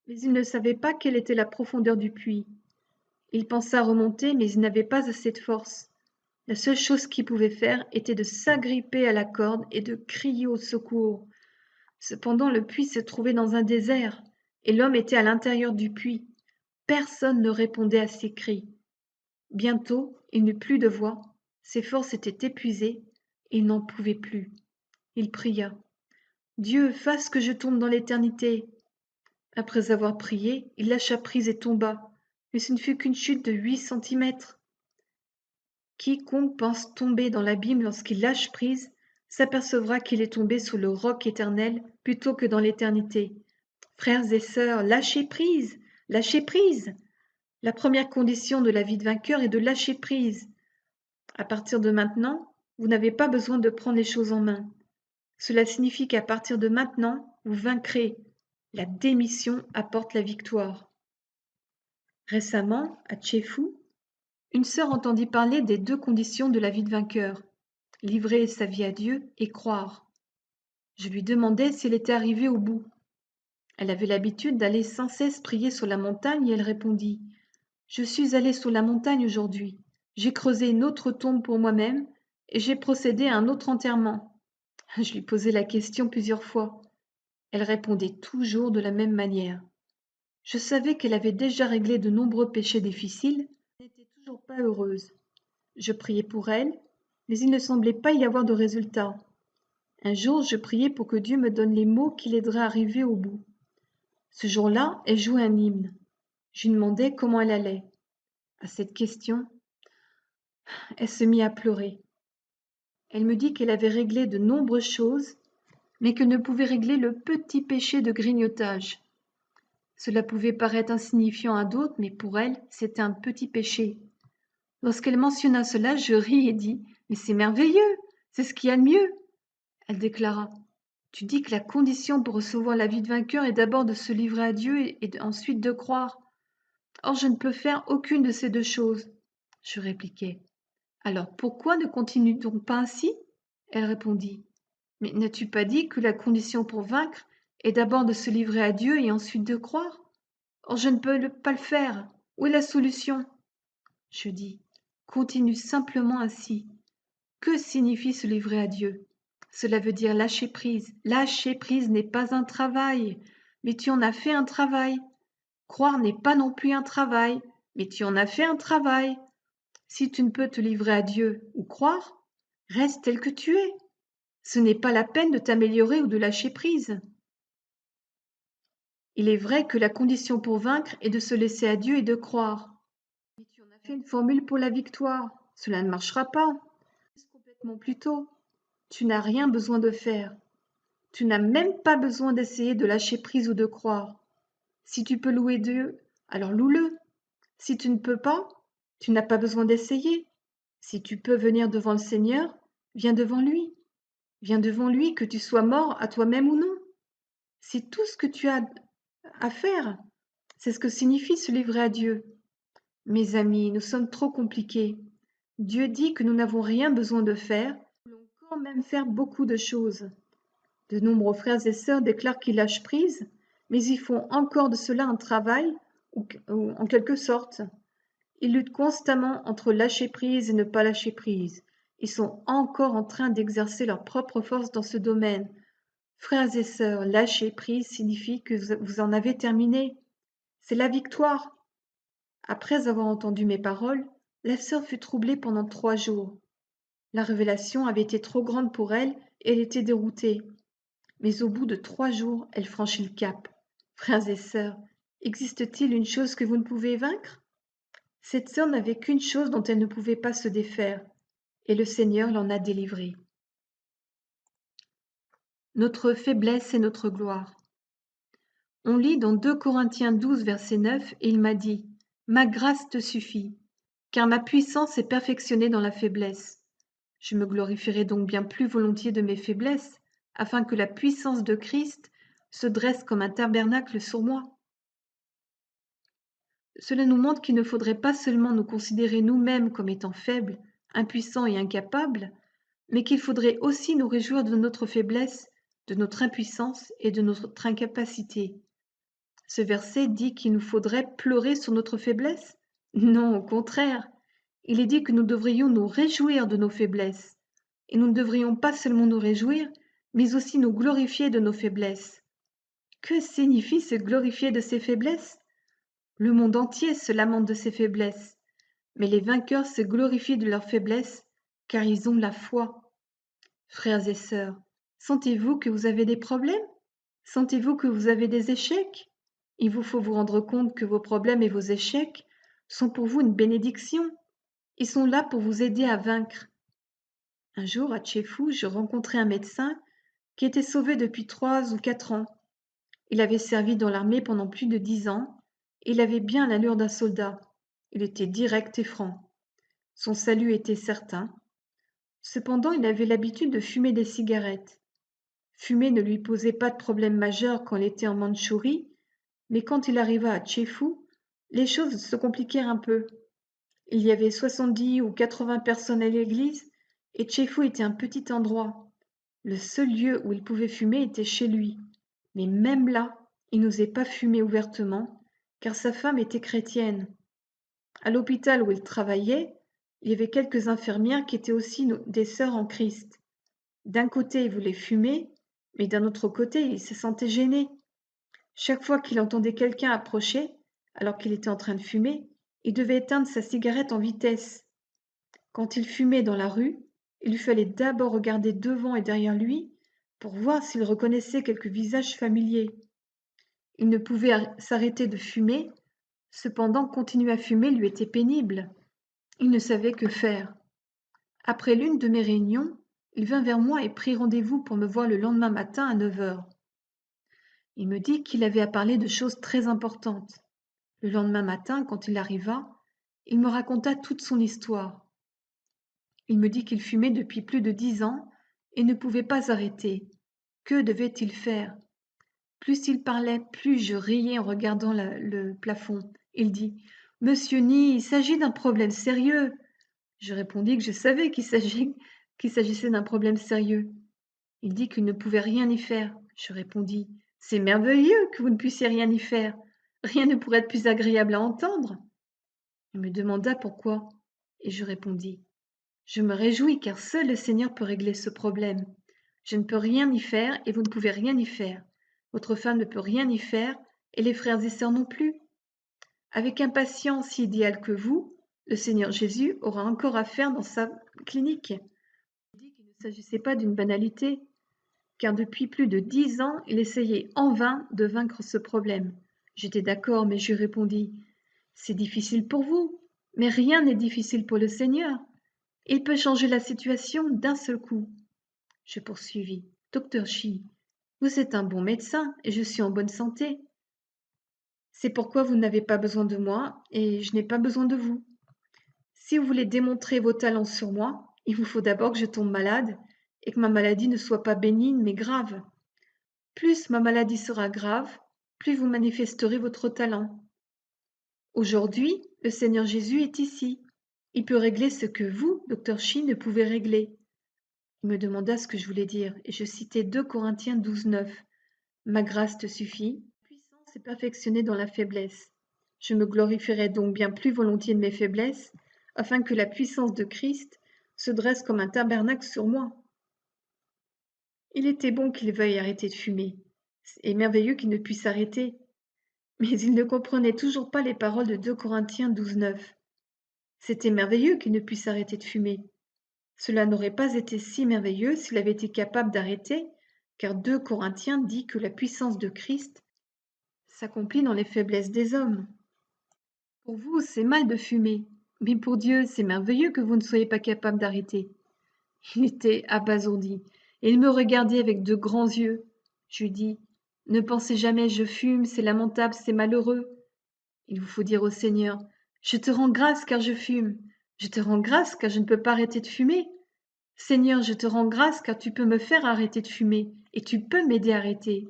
Speaker 1: mais il ne savait pas quelle était la profondeur du puits. Il pensa remonter, mais il n'avait pas assez de force. La seule chose qu'il pouvait faire était de s'agripper à la corde et de crier au secours. Cependant, le puits se trouvait dans un désert, et l'homme était à l'intérieur du puits. Personne ne répondait à ses cris. Bientôt, il n'eut plus de voix, ses forces étaient épuisées, et il n'en pouvait plus. Il pria. « Dieu, fasse que je tombe dans l'éternité. » Après avoir prié, il lâcha prise et tomba, mais ce ne fut qu'une chute de 8 centimètres. Quiconque pense tomber dans l'abîme lorsqu'il lâche prise s'apercevra qu'il est tombé sous le roc éternel plutôt que dans l'éternité. Frères et sœurs, lâchez prise, lâchez prise. La première condition de la vie de vainqueur est de lâcher prise. À partir de maintenant, vous n'avez pas besoin de prendre les choses en main. Cela signifie qu'à partir de maintenant, vous vaincrez. La démission apporte la victoire. Récemment, à Tchefu, une sœur entendit parler des 2 conditions de la vie de vainqueur, livrer sa vie à Dieu et croire. Je lui demandai si elle était arrivée au bout. Elle avait l'habitude d'aller sans cesse prier sur la montagne et elle répondit « Je suis allée sur la montagne aujourd'hui. J'ai creusé une autre tombe pour moi-même et j'ai procédé à un autre enterrement. » Je lui posai la question plusieurs fois. Elle répondait toujours de la même manière. Je savais qu'elle avait déjà réglé de nombreux péchés difficiles, mais n'était toujours pas heureuse. Je priais pour elle, mais il ne semblait pas y avoir de résultat. Un jour, je priais pour que Dieu me donne les mots qui l'aideraient à arriver au bout. Ce jour-là, elle jouait un hymne. Je lui demandais comment elle allait. À cette question, elle se mit à pleurer. Elle me dit qu'elle avait réglé de nombreuses choses, mais que ne pouvait régler le petit péché de grignotage. Cela pouvait paraître insignifiant à d'autres, mais pour elle, c'était un petit péché. Lorsqu'elle mentionna cela, je ris et dis « Mais c'est merveilleux, c'est ce qu'il y a de mieux !» Elle déclara « Tu dis que la condition pour recevoir la vie de vainqueur est d'abord de se livrer à Dieu et ensuite de croire. Or, je ne peux faire aucune de ces 2 choses. » Je répliquai « Alors pourquoi ne continue-t-on pas ainsi ?» Elle répondit « Mais n'as-tu pas dit que la condition pour vaincre est d'abord de se livrer à Dieu et ensuite de croire ? Or, je ne peux pas le faire. Où est la solution ?» Je dis « Continue simplement ainsi. » Que signifie se livrer à Dieu ? Cela veut dire lâcher prise. Lâcher prise n'est pas un travail, mais tu en as fait un travail. Croire n'est pas non plus un travail, mais tu en as fait un travail. Si tu ne peux te livrer à Dieu ou croire, reste tel que tu es. Ce n'est pas la peine de t'améliorer ou de lâcher prise. Il est vrai que la condition pour vaincre est de se laisser à Dieu et de croire. Mais tu en as fait une formule pour la victoire. Cela ne marchera pas. Complètement plus tôt. Tu n'as rien besoin de faire. Tu n'as même pas besoin d'essayer de lâcher prise ou de croire. Si tu peux louer Dieu, alors loue-le. Si tu ne peux pas, tu n'as pas besoin d'essayer. Si tu peux venir devant le Seigneur, viens devant lui. Viens devant lui, que tu sois mort à toi-même ou non. C'est tout ce que tu as à faire. C'est ce que signifie se livrer à Dieu. Mes amis, nous sommes trop compliqués. Dieu dit que nous n'avons rien besoin de faire, nous voulons quand même faire beaucoup de choses. De nombreux frères et sœurs déclarent qu'ils lâchent prise, mais ils font encore de cela un travail, ou en quelque sorte. Ils luttent constamment entre lâcher prise et ne pas lâcher prise. Ils sont encore en train d'exercer leur propre force dans ce domaine. Frères et sœurs, lâcher prise signifie que vous en avez terminé. C'est la victoire. Après avoir entendu mes paroles, la sœur fut troublée pendant 3 jours. La révélation avait été trop grande pour elle et elle était déroutée. Mais au bout de 3 jours, elle franchit le cap. Frères et sœurs, existe-t-il une chose que vous ne pouvez vaincre? Cette sœur n'avait qu'une chose dont elle ne pouvait pas se défaire, et le Seigneur l'en a délivrée. Notre faiblesse et notre gloire. On lit dans 2 Corinthiens 12, verset 9, et il m'a dit, « Ma grâce te suffit, car ma puissance est perfectionnée dans la faiblesse. Je me glorifierai donc bien plus volontiers de mes faiblesses, afin que la puissance de Christ se dresse comme un tabernacle sur moi. » Cela nous montre qu'il ne faudrait pas seulement nous considérer nous-mêmes comme étant faibles, impuissants et incapables, mais qu'il faudrait aussi nous réjouir de notre faiblesse, de notre impuissance et de notre incapacité. Ce verset dit qu'il nous faudrait pleurer sur notre faiblesse? Non, au contraire. Il est dit que nous devrions nous réjouir de nos faiblesses. Et nous ne devrions pas seulement nous réjouir, mais aussi nous glorifier de nos faiblesses. Que signifie se glorifier de ses faiblesses? Le monde entier se lamente de ses faiblesses, mais les vainqueurs se glorifient de leurs faiblesses, car ils ont la foi. Frères et sœurs, sentez-vous que vous avez des problèmes? Sentez-vous que vous avez des échecs? Il vous faut vous rendre compte que vos problèmes et vos échecs sont pour vous une bénédiction. Ils sont là pour vous aider à vaincre. Un jour, à Tchéfou, je rencontrai un médecin qui était sauvé depuis 3 ou 4 ans. Il avait servi dans l'armée pendant plus de 10 ans et il avait bien l'allure d'un soldat. Il était direct et franc. Son salut était certain. Cependant, il avait l'habitude de fumer des cigarettes. Fumer ne lui posait pas de problème majeur quand il était en Mandchourie, mais quand il arriva à Tchéfou, les choses se compliquèrent un peu. Il y avait 70 ou 80 personnes à l'église et Tchéfou était un petit endroit. Le seul lieu où il pouvait fumer était chez lui. Mais même là, il n'osait pas fumer ouvertement, car sa femme était chrétienne. À l'hôpital où il travaillait, il y avait quelques infirmières qui étaient aussi des sœurs en Christ. D'un côté, il voulait fumer, mais d'un autre côté, il se sentait gêné. Chaque fois qu'il entendait quelqu'un approcher, alors qu'il était en train de fumer, il devait éteindre sa cigarette en vitesse. Quand il fumait dans la rue, il lui fallait d'abord regarder devant et derrière lui pour voir s'il reconnaissait quelque visage familier. Il ne pouvait s'arrêter de fumer, cependant continuer à fumer lui était pénible. Il ne savait que faire. Après l'une de mes réunions, il vint vers moi et prit rendez-vous pour me voir le lendemain matin à 9 heures. Il me dit qu'il avait à parler de choses très importantes. Le lendemain matin, quand il arriva, il me raconta toute son histoire. Il me dit qu'il fumait depuis plus de 10 ans et ne pouvait pas arrêter. Que devait-il faire? Plus il parlait, plus je riais en regardant le plafond. Il dit, « Monsieur Ni, il s'agit d'un problème sérieux. » Je répondis que je savais qu'il s'agissait d'un problème sérieux. Il dit qu'il ne pouvait rien y faire. Je répondis, « C'est merveilleux que vous ne puissiez rien y faire. Rien ne pourrait être plus agréable à entendre. » Il me demanda pourquoi, et je répondis, « Je me réjouis car seul le Seigneur peut régler ce problème. Je ne peux rien y faire et vous ne pouvez rien y faire. Votre femme ne peut rien y faire et les frères et sœurs non plus. Avec un patient si idéal que vous, le Seigneur Jésus aura encore à faire dans sa clinique. » Il dit qu'il ne s'agissait pas d'une banalité, car depuis plus de 10 ans, il essayait en vain de vaincre ce problème. J'étais d'accord, mais je lui répondis, « C'est difficile pour vous, mais rien n'est difficile pour le Seigneur. Il peut changer la situation d'un seul coup. » Je poursuivis, « Docteur Shi, vous êtes un bon médecin et je suis en bonne santé. C'est pourquoi vous n'avez pas besoin de moi et je n'ai pas besoin de vous. Si vous voulez démontrer vos talents sur moi, il vous faut d'abord que je tombe malade et que ma maladie ne soit pas bénigne mais grave. Plus ma maladie sera grave, plus vous manifesterez votre talent. Aujourd'hui, le Seigneur Jésus est ici. Il peut régler ce que vous, Docteur Shi, ne pouvez régler. » Il me demanda ce que je voulais dire, et je citai 2 Corinthiens 12, 9. « Ma grâce te suffit, ma puissance est perfectionnée dans la faiblesse. Je me glorifierai donc bien plus volontiers de mes faiblesses, afin que la puissance de Christ se dresse comme un tabernacle sur moi. Il était bon qu'il veuille arrêter de fumer, et merveilleux qu'il ne puisse arrêter. Mais il ne comprenait toujours pas les paroles de 2 Corinthiens 12:9. C'était merveilleux qu'il ne puisse arrêter de fumer. Cela n'aurait pas été si merveilleux s'il avait été capable d'arrêter, car 2 Corinthiens dit que la puissance de Christ s'accomplit dans les faiblesses des hommes. Pour vous, c'est mal de fumer, mais pour Dieu, c'est merveilleux que vous ne soyez pas capable d'arrêter. Il était abasourdi, et il me regardait avec de grands yeux. Je lui dis, ne pensez jamais je fume, c'est lamentable, c'est malheureux. Il vous faut dire au Seigneur, je te rends grâce car je fume, je te rends grâce car je ne peux pas arrêter de fumer. Seigneur, je te rends grâce car tu peux me faire arrêter de fumer, et tu peux m'aider à arrêter.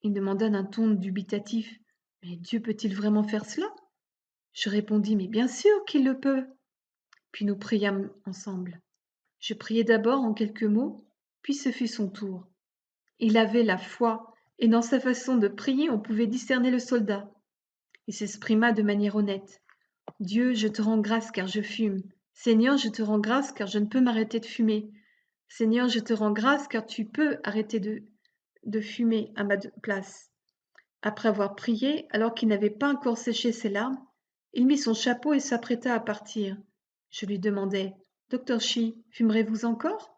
Speaker 1: Il demanda d'un ton dubitatif, mais Dieu peut-il vraiment faire cela? Je répondis, mais bien sûr qu'il le peut. Puis nous priâmes ensemble. Je priai d'abord en quelques mots, puis ce fut son tour. Il avait la foi, et dans sa façon de prier, on pouvait discerner le soldat. Il s'exprima de manière honnête. Dieu, je te rends grâce car je fume. Seigneur, je te rends grâce car je ne peux m'arrêter de fumer. Seigneur, je te rends grâce car tu peux arrêter de fumer à ma place. Après avoir prié, alors qu'il n'avait pas encore séché ses larmes, il mit son chapeau et s'apprêta à partir. Je lui demandai, Docteur Shi, fumerez-vous encore?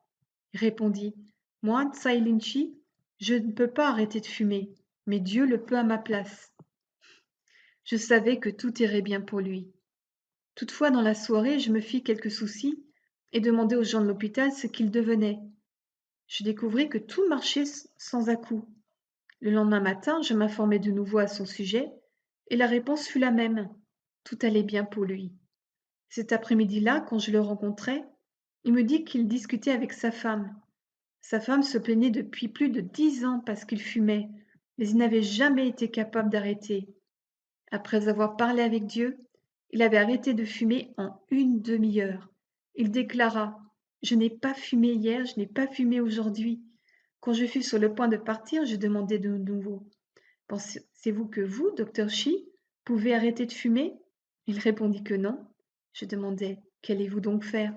Speaker 1: Il répondit, moi, Tsai Lin Chi, je ne peux pas arrêter de fumer, mais Dieu le peut à ma place. Je savais que tout irait bien pour lui. Toutefois, dans la soirée, je me fis quelques soucis et demandai aux gens de l'hôpital ce qu'il devenait. Je découvris que tout marchait sans à-coups. Le lendemain matin, je m'informai de nouveau à son sujet, et la réponse fut la même. Tout allait bien pour lui. Cet après-midi-là, quand je le rencontrai, il me dit qu'il discutait avec sa femme. Sa femme se plaignait depuis plus de 10 ans parce qu'il fumait, mais il n'avait jamais été capable d'arrêter. Après avoir parlé avec Dieu, il avait arrêté de fumer en une demi-heure. Il déclara, je n'ai pas fumé hier, je n'ai pas fumé aujourd'hui. Quand je fus sur le point de partir, je demandai de nouveau, pensez-vous que vous, docteur Shi, pouvez arrêter de fumer? Il répondit que non. Je demandai, qu'allez-vous donc faire?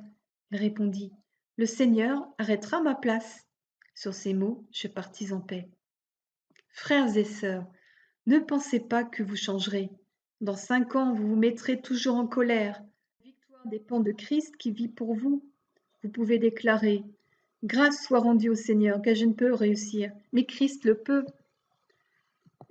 Speaker 1: Il répondit, le Seigneur arrêtera ma place. Sur ces mots, je partis en paix. Frères et sœurs, ne pensez pas que vous changerez. Dans 5 ans, vous vous mettrez toujours en colère. La victoire dépend de Christ qui vit pour vous. Vous pouvez déclarer, grâce soit rendue au Seigneur, car je ne peux réussir, mais Christ le peut.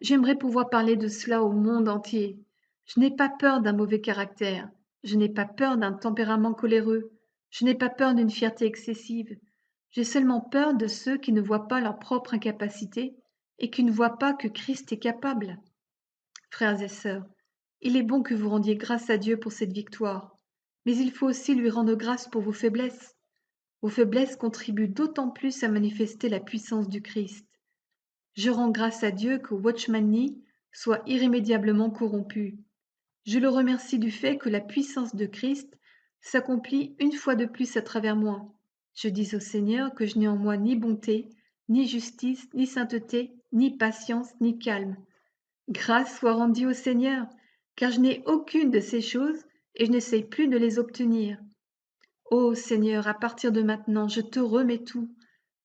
Speaker 1: J'aimerais pouvoir parler de cela au monde entier. Je n'ai pas peur d'un mauvais caractère. Je n'ai pas peur d'un tempérament coléreux. Je n'ai pas peur d'une fierté excessive. J'ai seulement peur de ceux qui ne voient pas leur propre incapacité et qui ne voient pas que Christ est capable. Frères et sœurs, il est bon que vous rendiez grâce à Dieu pour cette victoire, mais il faut aussi lui rendre grâce pour vos faiblesses. Vos faiblesses contribuent d'autant plus à manifester la puissance du Christ. Je rends grâce à Dieu que Watchman Nee soit irrémédiablement corrompu. Je le remercie du fait que la puissance de Christ s'accomplit une fois de plus à travers moi. Je dis au Seigneur que je n'ai en moi ni bonté, ni justice, ni sainteté, ni patience, ni calme. Grâce soit rendue au Seigneur, car je n'ai aucune de ces choses et je n'essaye plus de les obtenir. Ô Seigneur, à partir de maintenant, je te remets tout.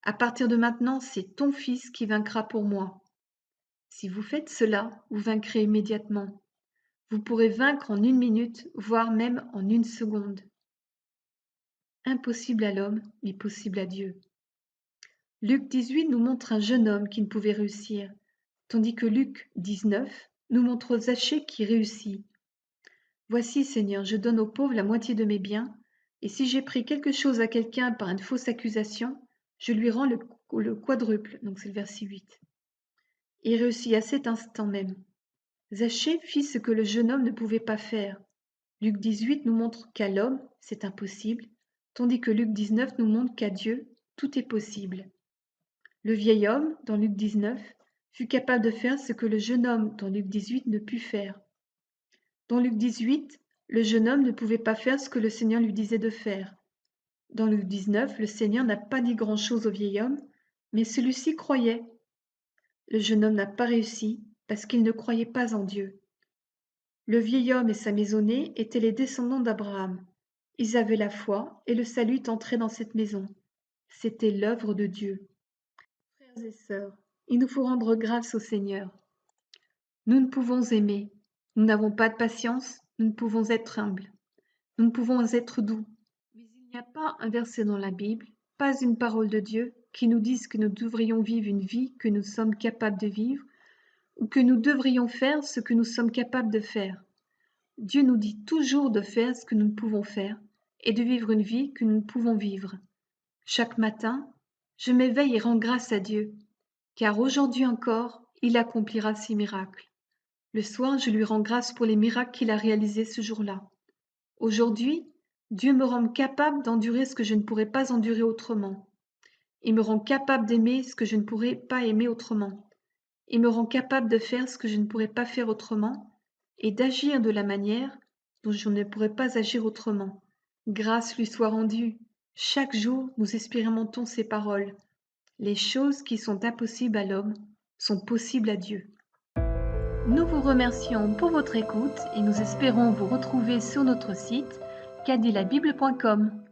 Speaker 1: À partir de maintenant, c'est ton Fils qui vaincra pour moi. Si vous faites cela, vous vaincrez immédiatement. Vous pourrez vaincre en 1 minute, voire même en 1 seconde. Impossible à l'homme, mais possible à Dieu. Luc 18 nous montre un jeune homme qui ne pouvait réussir, tandis que Luc 19 nous montre Zachée qui réussit. Voici, Seigneur, je donne aux pauvres la moitié de mes biens, et si j'ai pris quelque chose à quelqu'un par une fausse accusation, je lui rends le quadruple. Donc c'est le verset 8. Il réussit à cet instant même. Zachée fit ce que le jeune homme ne pouvait pas faire. Luc 18 nous montre qu'à l'homme, c'est impossible, tandis que Luc 19 nous montre qu'à Dieu, tout est possible. Le vieil homme, dans Luc 19, fut capable de faire ce que le jeune homme, dans Luc 18, ne put faire. Dans Luc 18, le jeune homme ne pouvait pas faire ce que le Seigneur lui disait de faire. Dans Luc 19, le Seigneur n'a pas dit grand-chose au vieil homme, mais celui-ci croyait. Le jeune homme n'a pas réussi parce qu'il ne croyait pas en Dieu. Le vieil homme et sa maisonnée étaient les descendants d'Abraham. Ils avaient la foi et le salut est entré dans cette maison. C'était l'œuvre de Dieu. Frères et sœurs, il nous faut rendre grâce au Seigneur. Nous ne pouvons aimer, nous n'avons pas de patience, nous ne pouvons être humbles, nous ne pouvons être doux. Mais il n'y a pas un verset dans la Bible, pas une parole de Dieu qui nous dise que nous devrions vivre une vie que nous sommes capables de vivre ou que nous devrions faire ce que nous sommes capables de faire. Dieu nous dit toujours de faire ce que nous ne pouvons faire et de vivre une vie que nous ne pouvons vivre. Chaque matin, je m'éveille et rends grâce à Dieu, car aujourd'hui encore, il accomplira ses miracles. Le soir, je lui rends grâce pour les miracles qu'il a réalisés ce jour-là. Aujourd'hui, Dieu me rend capable d'endurer ce que je ne pourrais pas endurer autrement. Il me rend capable d'aimer ce que je ne pourrais pas aimer autrement. Il me rend capable de faire ce que je ne pourrais pas faire autrement et d'agir de la manière dont je ne pourrais pas agir autrement. Grâce lui soit rendue. Chaque jour, nous expérimentons ces paroles. Les choses qui sont impossibles à l'homme sont possibles à Dieu. Nous vous remercions pour votre écoute et nous espérons vous retrouver sur notre site cadilabible.com.